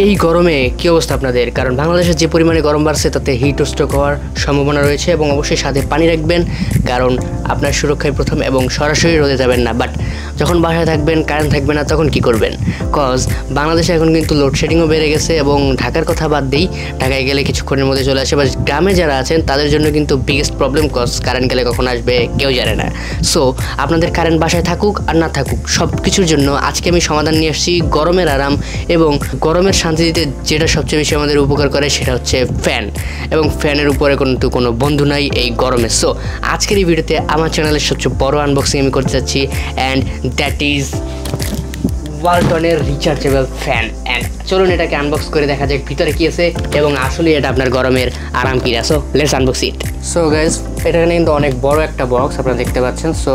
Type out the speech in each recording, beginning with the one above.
এই গরমে কী অবস্থা আপনাদের? কারণ বাংলাদেশে যে পরিমাণে গরম বাড়ছে তাতে হিট স্ট্রোক হওয়ার সম্ভাবনা রয়েছে এবং অবশ্যই সাথে পানি রাখবেন, কারণ আপনার সুরক্ষায় প্রথম এবং সরাসরি রোদে যাবেন না। বাট যখন বাসায় থাকবেন, কারেন্ট থাকবে না, তখন কি করবেন? কজ বাংলাদেশে এখন কিন্তু লোডশেডিংও বেড়ে গেছে এবং ঢাকার কথা বাদ দিই, ঢাকায় গেলে কিছুক্ষণের মধ্যে চলে আসে। বা গ্রামে যারা আছেন তাদের জন্য কিন্তু বিগেস্ট প্রবলেম, কজ কারেন্ট গেলে কখন আসবে কেউ জানে না। সো আপনাদের কারেন্ট বাসায় থাকুক আর না থাকুক, সব কিছুর জন্য আজকে আমি সমাধান নিয়ে আসছি গরমের আরাম এবং গরমের শান্তি দিতে যেটা সবচেয়ে বেশি আমাদের উপকার করে সেটা হচ্ছে ফ্যান, এবং ফ্যানের উপরে কিন্তু কোনো বন্ধু নাই এই গরমে। সো আজকের এই ভিডিওতে আমার চ্যানেলের সবচেয়ে বড় আনবক্সিং আমি করতে চাচ্ছি, অ্যান্ড দ্যাট ইজ ওয়ালটনের রিচার্জেবল ফ্যান। অ্যান্ড চলুন এটাকে আনবক্স করে দেখা যাক ভিতরে কী আছে এবং আসলে এটা আপনার গরমের আরাম কিনা। So let's unbox it. So guys, এটা কিন্তু অনেক বড় একটা বক্স আপনারা দেখতে পাচ্ছেন। সো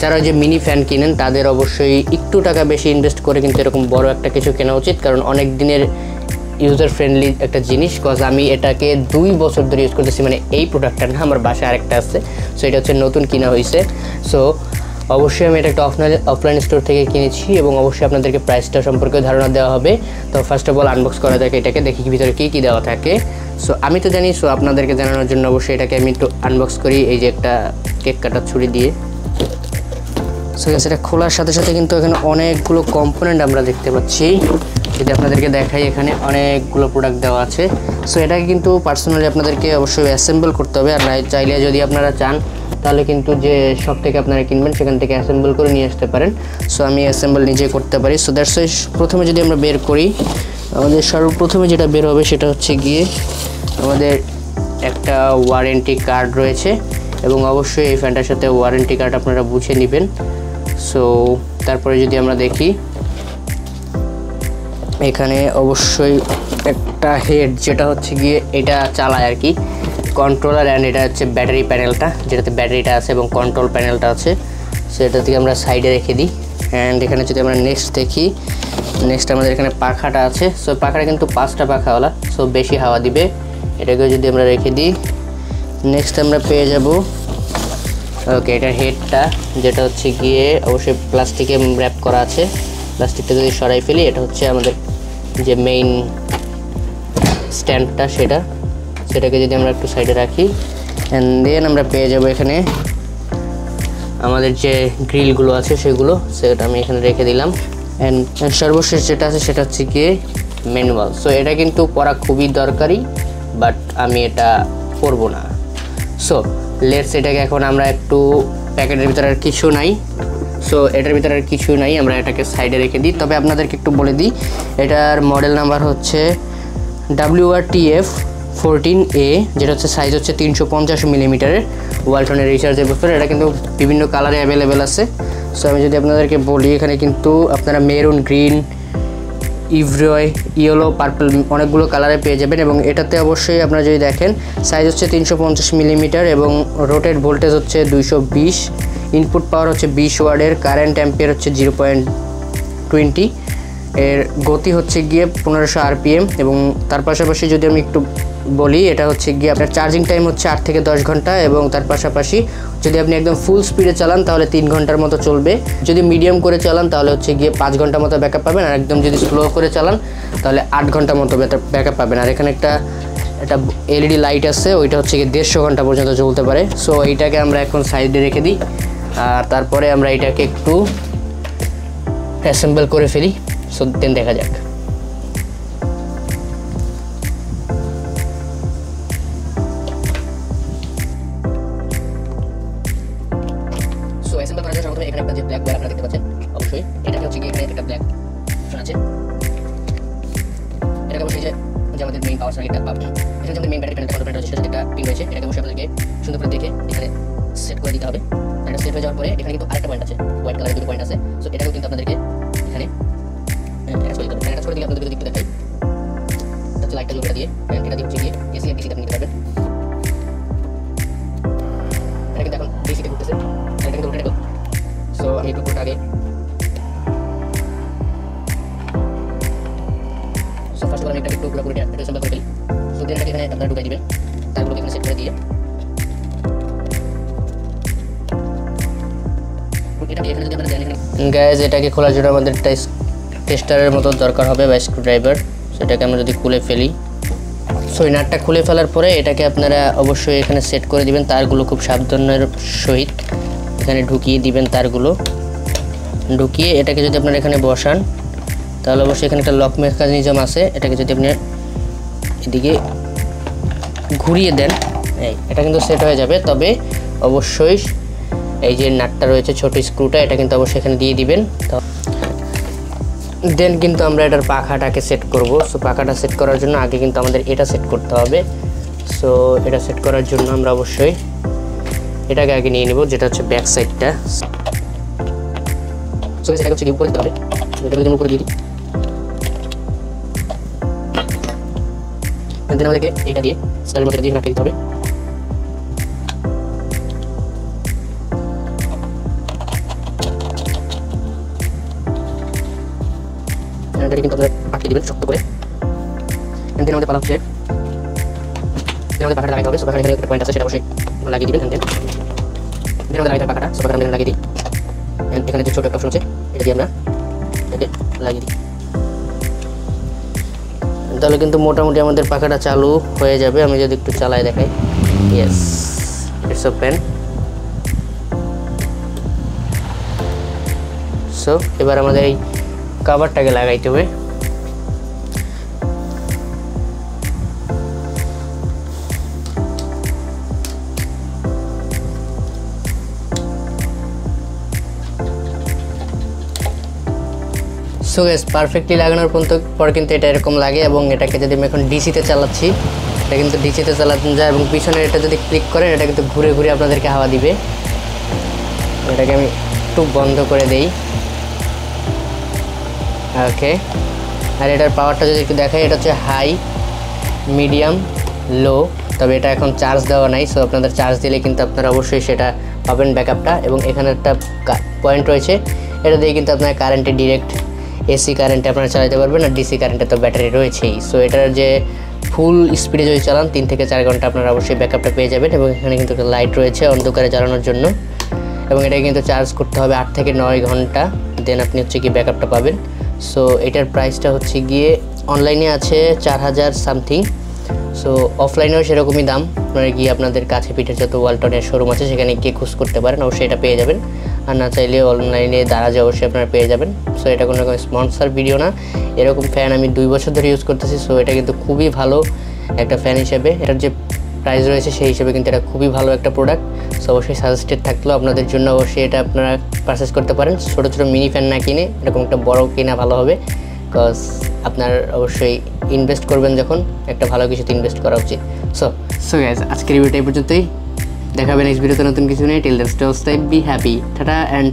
যারা যে মিনি ফ্যান কিনেন তাদের অবশ্যই একটু টাকা বেশি ইনভেস্ট করে কিন্তু এরকম বড় একটা কিছু কেনা উচিত, কারণ অনেক দিনের ইউজার ফ্রেন্ডলি একটা জিনিস। কজ আমি এটাকে 2 বছর ধরে ইউজ করতেছি, মানে এই প্রোডাক্টটা না, আমার বাসায় আরেকটা আছে। সো এটা হচ্ছে নতুন কিনা হয়েছে। সো অবশ্যই আমি এটা একটা অফলাইন স্টোর থেকে কিনেছি এবং অবশ্যই আপনাদেরকে প্রাইসটা সম্পর্কে ধারণা দেওয়া হবে। তো ফার্স্ট অফ অল আনবক্স করা থাকে, এটাকে দেখি ভিতরে কী কী দেওয়া থাকে। সো আমি তো জানি, সো আপনাদেরকে জানানোর জন্য অবশ্যই এটাকে আমি একটু আনবক্স করি এই যে একটা কেক কাটার ছুরি দিয়ে। সো সেটা খোলার সাথে সাথে কিন্তু এখানে অনেকগুলো কম্পোনেন্ট আমরা দেখতে পাচ্ছি। যদি আপনাদেরকে দেখাই, এখানে অনেকগুলো প্রোডাক্ট দেওয়া আছে। সো এটাকে কিন্তু পার্সোনালি আপনাদেরকে অবশ্যই অ্যাসেম্বল করতে হবে, আর নাই চাইলে যদি আপনারা চান তাহলে কিন্তু যে শপ থেকে আপনারা কিনবেন সেখান থেকে অ্যাসেম্বল করে নিয়ে আসতে পারেন। সো আমি অ্যাসেম্বল নিজে করতে পারি। সো দ্যাটস ওয়াই প্রথমে যদি আমরা বের করি, আমাদের সর্বপ্রথমে যেটা বের হবে সেটা হচ্ছে গিয়ে আমাদের একটা ওয়ারেন্টি কার্ড রয়েছে, এবং অবশ্যই এই ফ্যানটার সাথে ওয়ারেন্টি কার্ড আপনারা বুঝে নেবেন। সো তারপরে যদি আমরা দেখি, এখানে অবশ্যই একটা হেড, যেটা হচ্ছে গিয়ে এটা চালায় আর কি, কন্ট্রোলার, অ্যান্ড এটা হচ্ছে ব্যাটারি প্যানেলটা, যেটাতে ব্যাটারিটা আছে এবং কন্ট্রোল প্যানেলটা আছে। সো এটা থেকে আমরা সাইডে রেখে দিই। অ্যান্ড এখানে যদি আমরা নেক্সট দেখি, নেক্সট আমাদের এখানে পাখাটা আছে। সো পাখাটা কিন্তু 5টা পাখাওয়ালা, সো বেশি হাওয়া দিবে। এটাকে যদি আমরা রেখে দিই, নেক্সট আমরা পেয়ে যাব ওকে এটার হেডটা, যেটা হচ্ছে গিয়ে অবশ্যই প্লাস্টিকে র্যাপ করা আছে। প্লাস্টিকটা যদি সরাই ফেলি, এটা হচ্ছে আমাদের যে মেইন স্ট্যান্ডটা, সেটাকে যদি আমরা একটু সাইডে রাখি, অ্যান্ড দেন আমরা পেয়ে যাব এখানে আমাদের যে গ্রিলগুলো আছে সেগুলো। সেটা আমি এখানে রেখে দিলাম। অ্যান্ড সর্বশেষ যেটা আছে সেটা হচ্ছে গিয়ে ম্যানুয়াল। সো এটা কিন্তু পড়া খুবই দরকারি, বাট আমি এটা পড়বো না। সো লেটস এটাকে এখন আমরা একটু, প্যাকেটের ভিতরে আর কিছু নাই, সো এটার ভিতরে আর কিছু নাই, আমরা এটাকে সাইডে রেখে দিই। তবে আপনাদেরকে একটু বলে দিই, এটার মডেল নাম্বার হচ্ছে WRTF14A, যেটা হচ্ছে সাইজ হচ্ছে 350 মিলিমিটারের ওয়ালটনের রিচার্জেবল ফ্যান। এটা কিন্তু বিভিন্ন কালারে অ্যাভেলেবেল আছে। সো আমি যদি আপনাদেরকে বলি, এখানে কিন্তু আপনারা মেরুন, গ্রিন, ইভরয়, ইয়েলো, পার্পল অনেকগুলো কালারে পেয়ে যাবেন। এবং এটাতে অবশ্যই আপনারা যদি দেখেন, সাইজ হচ্ছে 350 মিলিমিটার এবং রোটেট ভোল্টেজ হচ্ছে 220, ইনপুট পাওয়ার হচ্ছে 20 ওয়াটের, কারেন্ট অ্যাম্পিয়ার হচ্ছে 0.20, এর গতি হচ্ছে গিয়ে 1500 RPM। এবং তার পাশাপাশি যদি আমি একটু বলি, এটা হচ্ছে গিয়ে আপনার চার্জিং টাইম হচ্ছে 8 থেকে 10 ঘন্টা, এবং তার পাশাপাশি যদি আপনি একদম ফুল স্পিডে চালান তাহলে 3 ঘন্টার মতো চলবে। যদি মিডিয়াম করে চালান তাহলে হচ্ছে গিয়ে 5 ঘন্টা মতো ব্যাকআপ পাবেন, আর একদম যদি স্লো করে চালান তাহলে 8 ঘন্টা মতো ব্যাকআপ পাবেন। আর এখানে একটা LED লাইট আছে, ওইটা হচ্ছে গিয়ে 150 ঘন্টা পর্যন্ত চলতে পারে। সো এইটাকে আমরা এখন সাইডে রেখে দিই, আর তারপরে আমরা এটাকে একটু অ্যাসেম্বল করে ফেলি। সো দেন দেখা যাক। সো অ্যাসেম্বল করার জন্য প্রথমে এখানে একটা যে ব্ল্যাক ওয়্যার আপনারা দেখতে পাচ্ছেন, অবশ্যই এটাকে হচ্ছে গিয়ে এখানে একটা ব্ল্যাক আছে। এটাকে অবশ্যই যে আমাদের মেইন পাওয়ার সার্কিটটা পাবো, এখানে যে মেইন ব্যাটারি প্যানেলটা কন্ট্রোল প্যানেল আছে সেটা একটা পিন রয়েছে। এটাকে অবশ্যই আপনাদেরকে সুন্দর করে দেখে এখানে সেট করে দিতে হবে। এটা সেট হয়ে যাওয়ার পরে এখানে কিন্তু আরেকটা পয়েন্ট আছে, হোয়াইট কালারের দুটো পয়েন্ট আছে। সো এটাকেও কিন্তু আপনাদেরকে এখানে এটা ছড়িয়ে দিলে আপনাদের দিকটা দেখাই, হচ্ছে লাইটটা জ্বলটা দিয়ে, এটা দিয়ে হচ্ছে গিয়ে এসি আর ডিসিতে আপনি নিতে পারবেন। এটা কিন্তু এখন ডিসিতে ঘুরতেছে, এটা কিন্তু রোটেট। সো আমি একটু পুরোটা আগে, সো ফার্স্ট অফ অল আমি এটাকে একটু পুরোপুরি অ্যাসেম্বল করে ফেলি। সো দেন এটাকে এখানে আপনারা ঢুকাই দিবেন, তারপরে এখানে সেট করে দিয়ে এটা এখানে যদি আপনারা জানেন, গাইজ এটাকে খোলার জন্য আমাদের টেস্টারের মতো দরকার হবে বা স্ক্রুড্রাইভার। সেটাকে আমরা যদি খুলে ফেলি, সো এই নাটটা খুলে ফেলার পরে এটাকে আপনারা অবশ্যই এখানে সেট করে দিবেন। তারগুলো খুব সাবধানের সহিত এখানে ঢুকিয়ে দিবেন। তারগুলো ঢুকিয়ে এটাকে যদি আপনারা এখানে বসান তাহলে অবশ্যই এখানে একটা লক মেকানিজম আছে, এটাকে যদি আপনি এদিকে ঘুরিয়ে দেন এটা কিন্তু সেট হয়ে যাবে। তবে অবশ্যই এই যে নাটটা রয়েছে ছোট স্ক্রুটা, এটা কিন্তু অবশ্যই এখানে দিয়ে দিবেন। দেন কিন্তু আমরা এটার পাখাটাকে সেট করব। সো পাখাটা সেট করার জন্য আগে কিন্তু আমাদের এটা সেট করতে হবে। সো এটা সেট করার জন্য আমরা অবশ্যই এটাকে আগে নিয়ে নেব, যেটা হচ্ছে ব্যাক সাইডটা। সো সেটাকে হচ্ছে উপরে দিতে হবে, এটাকে যদি উপরে দিয়ে দিই দেন আমাদেরকে এটা দিয়ে স্টারের মধ্যে দিয়ে রাখতে হবে। এটাকে কিন্তু আপনারা পাঠিয়ে দিবেন শক্ত করে। দেন আমাদের পালা হচ্ছে আমাদের পাখাটা লাগাতে হবে। সো পাখাটা এখানে একটা পয়েন্ট আছে, সেটা অবশ্যই লাগিয়ে দিবেন। দেন আমাদের লাগাতে পাখাটা, সো পাখাটা লাগিয়ে দিই। এখানে যে ছোট একটা অপশন আছে এটা দিয়ে আমরা এটাকে লাগিয়ে দিই, তাহলে কিন্তু মোটামুটি আমাদের পাখাটা চালু হয়ে যাবে। আমি যদি একটু চালাই দেখাই, ইয়েস ইটস ওপেন। সো এবার আমাদের এই কভারটাকে লাগাইতে হবে। সো গাইস পারফেক্টলি লাগানোর পর কিন্তু এটা এরকম লাগে, এবং এটাকে যদি আমি এখন ডিসিতে চালাচ্ছি, এটা কিন্তু ডিসিতে চালানো যায়, এবং পিছনে এটা যদি ক্লিক করেন এটা কিন্তু ঘুরে ঘুরে আপনাদেরকে হাওয়া দিবে। এটাকে আমি একটু বন্ধ করে দেই, ওকে। আর এটার পাওয়ারটা যদি একটু দেখাই, এটা হচ্ছে হাই, মিডিয়াম, লো। তবে এটা এখন চার্জ দেওয়া নাই, সো আপনাদের চার্জ দিলে কিন্তু আপনারা অবশ্যই সেটা পাবেন ব্যাকআপটা। এবং এখানে একটা পয়েন্ট রয়েছে, এটা দিয়ে কিন্তু আপনার কারেন্টে ডিরেক্ট এসি কারেন্টে আপনারা চালাতে পারবেন, আর ডিসি কারেন্টে তো ব্যাটারি রয়েছেই। সো এটার যে ফুল স্পিডে যদি চালান 3 থেকে 4 ঘন্টা আপনারা অবশ্যই ব্যাকআপটা পেয়ে যাবেন। এবং এখানে কিন্তু একটা লাইট রয়েছে অন্ধকারে জ্বালানোর জন্য, এবং এটাকে কিন্তু চার্জ করতে হবে 8 থেকে 9 ঘন্টা, দেন আপনি হচ্ছে কি ব্যাকআপটা পাবেন। সো এটার প্রাইসটা হচ্ছে গিয়ে অনলাইনে আছে 4000 সামথিং। সো অফলাইনেও সেরকমই দাম, আপনারা গিয়ে আপনাদের কাছে পিঠের যত ওয়ালটনের শোরুম আছে সেখানে গিয়ে খোঁজ করতে পারেন, অবশ্যই এটা পেয়ে যাবেন। আর না চাইলে অনলাইনে দারাজে অবশ্যই আপনারা পেয়ে যাবেন। সো এটা কোনো রকম স্পন্সর ভিডিও না, এরকম ফ্যান আমি 2 বছর ধরে ইউজ করতেছি। সো এটা কিন্তু খুবই ভালো একটা ফ্যান হিসেবে, এটার যে প্রাইস রয়েছে সেই হিসেবে কিন্তু এটা খুবই ভালো একটা প্রোডাক্ট। সো অবশ্যই সাজেস্টেড থাকলেও আপনাদের জন্য অবশ্যই এটা আপনারা পারচেস করতে পারেন। ছোটো ছোটো মিনি ফ্যান না কিনে এরকম একটা বড় কিনা ভালো হবে, বিকজ আপনার অবশ্যই ইনভেস্ট করবেন যখন একটা ভালো কিছুতে ইনভেস্ট করা উচিত। সো গাইস আজকের ভিডিওটা এই পর্যন্তই, দেখাবেন নেক্সট ভিডিওতে নতুন কিছু নিয়ে। Till then stay safe, be happy, tata and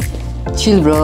chill bro.